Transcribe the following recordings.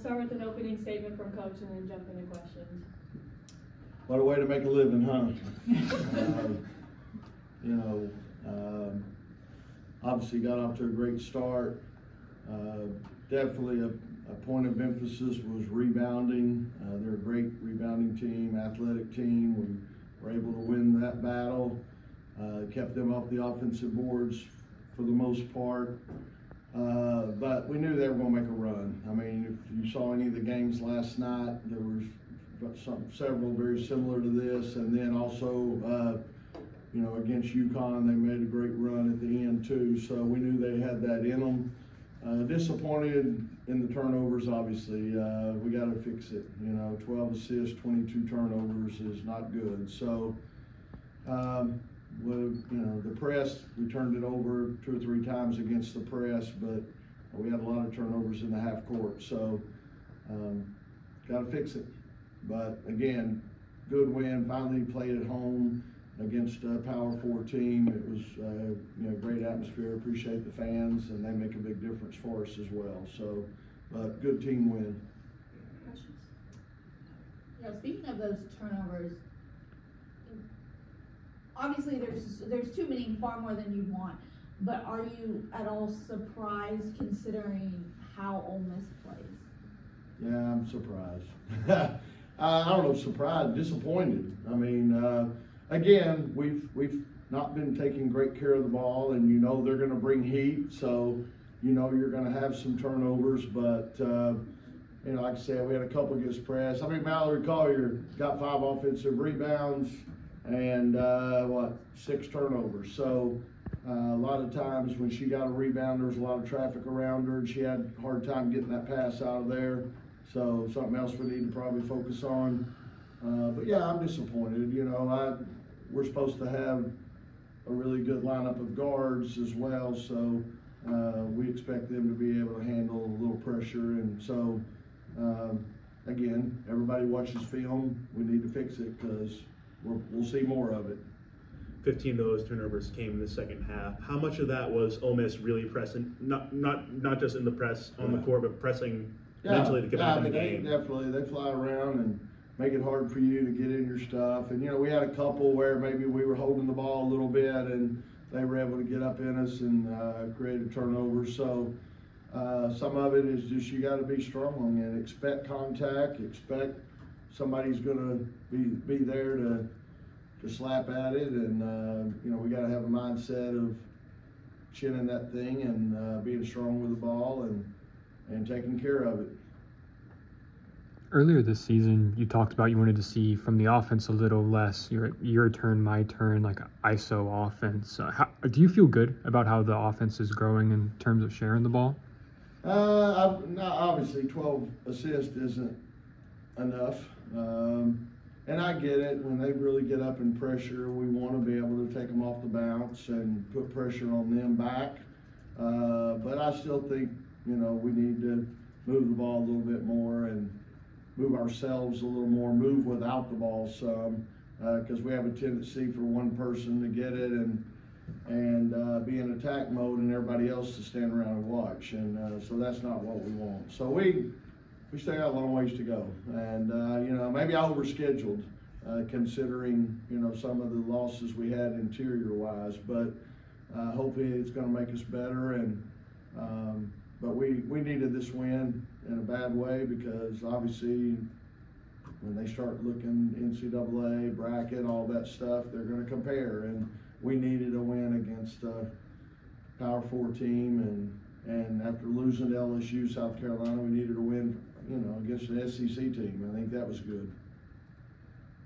start with an opening statement from Coach and then jump into questions. What a way to make a living, huh? Obviously got off to a great start. Definitely a point of emphasis was rebounding. They're a great rebounding team, athletic team. We were able to win that battle. Kept them off the offensive boards for the most part. But we knew they were going to make a run. I mean, if you saw any of the games last night, there was several very similar to this, and then also, against UConn, they made a great run at the end too. So we knew they had that in them. Disappointed in the turnovers, obviously. We got to fix it. 12 assists, 22 turnovers is not good. So, the press, we turned it over 2 or 3 times against the press, but we had a lot of turnovers in the half court. So, got to fix it. But again, good win. Finally played at home against a Power 4 team. It was great atmosphere. Appreciate the fans, and they make a big difference for us as well. So, but good team win. Questions? Speaking of those turnovers, obviously there's too many, far more than you'd want. But are you at all surprised considering how Ole Miss plays? Yeah, I'm surprised. I don't know, surprised, disappointed. I mean, again, we've not been taking great care of the ball, and they're going to bring heat, so you're going to have some turnovers. But like I said, we had a couple against press. I mean, Mallory Collier got 5 offensive rebounds and 6 turnovers. So a lot of times when she got a rebound, there was a lot of traffic around her, and she had a hard time getting that pass out of there. So something else we need to probably focus on. But yeah, I'm disappointed. We're supposed to have a really good lineup of guards as well, so we expect them to be able to handle a little pressure. And so, again, everybody watches film. We need to fix it because we'll see more of it. 15 of those turnovers came in the second half. How much of that was Ole Miss really pressing, not just in the press on the court, but pressing mentally to get back in the game? Definitely. They fly around and make it hard for you to get in your stuff. And, we had a couple where maybe we were holding the ball a little bit and they were able to get up in us and create a turnover. So some of it is just you got to be strong and expect contact, expect somebody's going to be there to slap at it. And, we got to have a mindset of chinning that thing and being strong with the ball and taking care of it. Earlier this season, you talked about you wanted to see from the offense a little less your turn, my turn, like ISO offense. Do you feel good about how the offense is growing in terms of sharing the ball? Obviously, 12 assists isn't enough. And I get it. When they really get up in pressure, we want to be able to take them off the bounce and put pressure on them back. But I still think, we need to move the ball a little bit more and move ourselves a little more, move without the ball some, because we have a tendency for one person to get it and be in attack mode and everybody else to stand around and watch. And so that's not what we want. So we still got a long ways to go. And, maybe I overscheduled considering, some of the losses we had interior-wise. But hopefully it's going to make us better. And but we needed this win in a bad way because obviously when they start looking NCAA, bracket, all that stuff, they're going to compare. And we needed a win against a Power 4 team. And after losing to LSU, South Carolina, we needed a win, against an SEC team. I think that was good.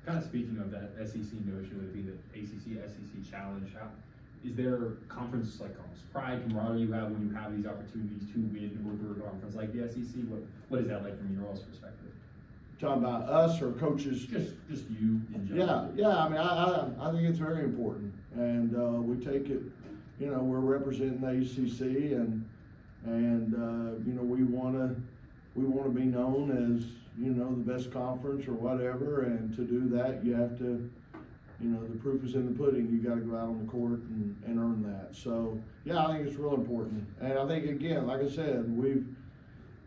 Kind of speaking of that SEC notion, would be the ACC-SEC challenge. Is there conference almost pride, camaraderie you have when you have these opportunities to win over a conference like the SEC? What is that like from your all's perspective? Talking about us or coaches? Just you in general. Yeah. I mean, I think it's very important, and we take it. We're representing the ACC, and we want to be known as the best conference or whatever. And to do that, you have to. The proof is in the pudding. You got to go out on the court and earn that. So, yeah, I think it's real important. And I think, again, like I said, we've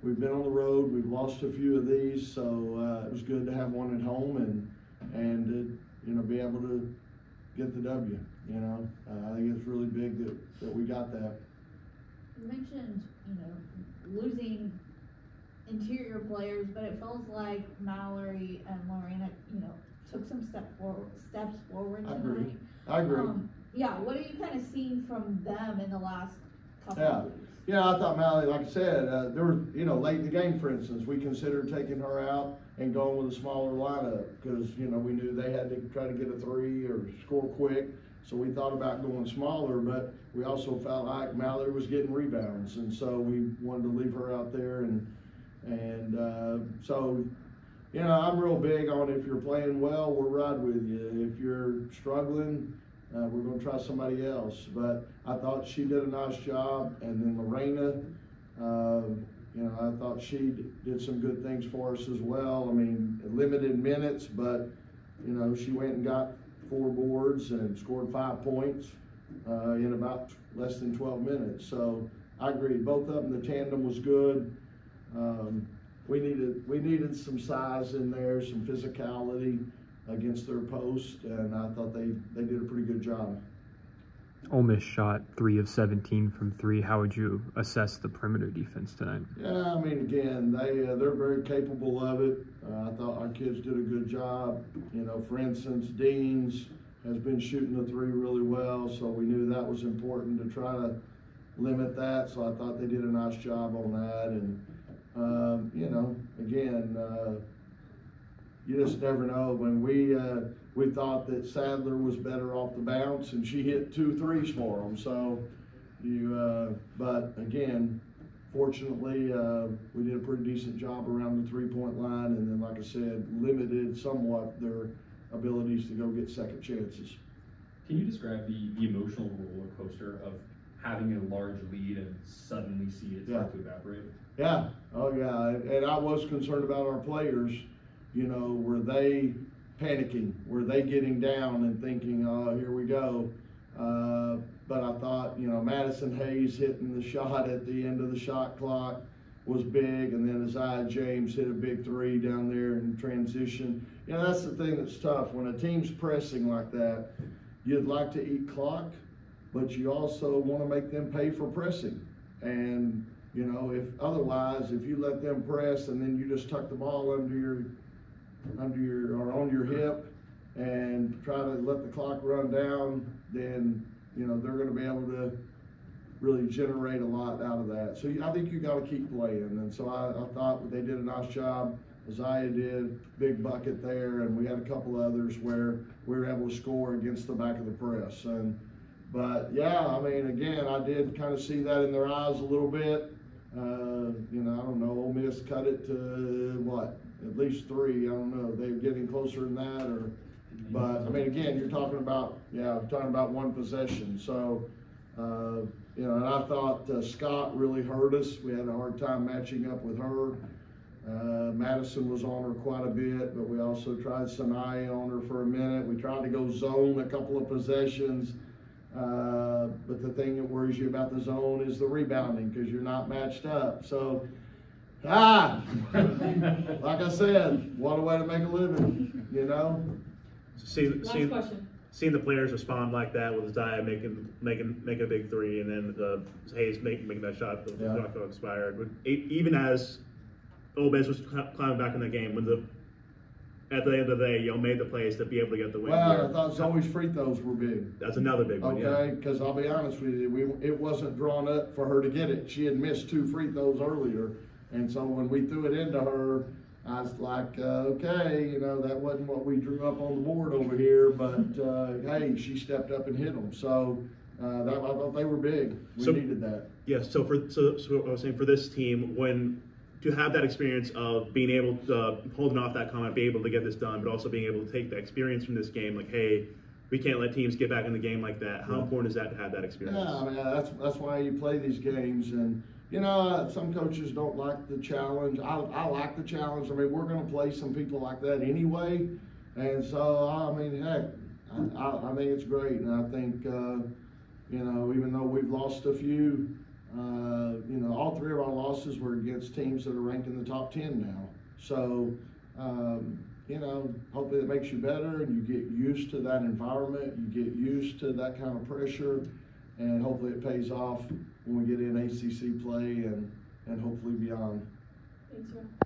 we've been on the road, we've lost a few of these, so it was good to have one at home and you know, be able to get the W. You know, I think it's really big that we got that. You mentioned, you know, losing interior players, but it feels like Mallory and Lorena, you know, took some steps forward tonight. I agree. Yeah, what are you kind of seeing from them in the last couple Yeah. of weeks? Yeah, I thought Mallory, like I said, there were, you know, late in the game, for instance, we considered taking her out and going with a smaller lineup because, you know, we knew they had to try to get a 3 or score quick. So we thought about going smaller, but we also felt like Mallory was getting rebounds. And so we wanted to leave her out there. And so, you know, I'm real big on if you're playing well, we'll ride with you. If you're struggling, we're going to try somebody else. But I thought she did a nice job. And then Lorena, you know, I thought she did some good things for us as well. I mean, limited minutes, but, you know, she went and got 4 boards and scored 5 points in about less than 12 minutes. So I agree, both of them, the tandem was good. We needed some size in there, some physicality against their post, and I thought they did a pretty good job. Ole Miss shot 3 of 17 from 3. How would you assess the perimeter defense tonight? Yeah, I mean, again, they're very capable of it. I thought our kids did a good job. You know, for instance, Deans has been shooting the 3 really well, so we knew that was important to try to limit that. So I thought they did a nice job on that. And you know, again, you just never know. When we thought that Sadler was better off the bounce, and she hit 2 threes for them. So but again, fortunately, we did a pretty decent job around the 3-point line, and then, like I said, limited somewhat their abilities to go get second chances. Can you describe the emotional roller coaster of having a large lead and suddenly see it start to evaporate? Yeah, oh yeah, and I was concerned about our players. You know, were they panicking? Were they getting down and thinking, oh, here we go? But I thought, you know, Madison Hayes hitting the shot at the end of the shot clock was big, and then Isaiah James hit a big 3 down there in transition. You know, that's the thing that's tough. When a team's pressing like that, you'd like to eat clock, but you also want to make them pay for pressing. And, you know, if you let them press and then you just tuck the ball or on your hip and try to let the clock run down, then, you know, they're going to be able to really generate a lot out of that. So I think you got to keep playing. And so I thought they did a nice job. Isaiah did, big bucket there, and we had a couple others where we were able to score against the back of the press. But yeah, I mean, again, I did kind of see that in their eyes a little bit. You know, I don't know, Ole Miss cut it to what, at least 3. I don't know, they're getting closer than that, but I mean, again, you're talking about one possession. So, you know, and I thought Scott really hurt us. We had a hard time matching up with her. Madison was on her quite a bit, but we also tried Sanaya on her for a minute. We tried to go zone a couple of possessions. But the thing that worries you about the zone is the rebounding because you're not matched up. So, like I said, what a way to make a living, you know? Last question. Seeing the players respond like that with Zaya making a big 3, and then Hayes making that shot that not going expired. Even as Ole Miss was climbing back in the game, at the end of the day, you made the plays to be able to get the win. Well, I thought Zoe's free throws were big. That's another big one, okay, because I'll be honest with you, it wasn't drawn up for her to get it. She had missed 2 free throws earlier, and so when we threw it into her, I was like, okay, you know, that wasn't what we drew up on the board over here, but hey, she stepped up and hit them. So I thought they were big. We needed that. Yes. So I was saying for this team, to have that experience of being able to holding off that comment, be able to get this done, but also being able to take the experience from this game, like, hey, we can't let teams get back in the game like that. How important is that to have that experience? Yeah, I mean, that's why you play these games. And, you know, some coaches don't like the challenge. I like the challenge. I mean, we're going to play some people like that anyway. And so, I mean, heck, I think it's great. And I think, you know, even though we've lost a few, You know, all 3 of our losses were against teams that are ranked in the top 10 now. So, you know, hopefully it makes you better and you get used to that environment, you get used to that kind of pressure, and hopefully it pays off when we get in ACC play and hopefully beyond. Thanks, sir.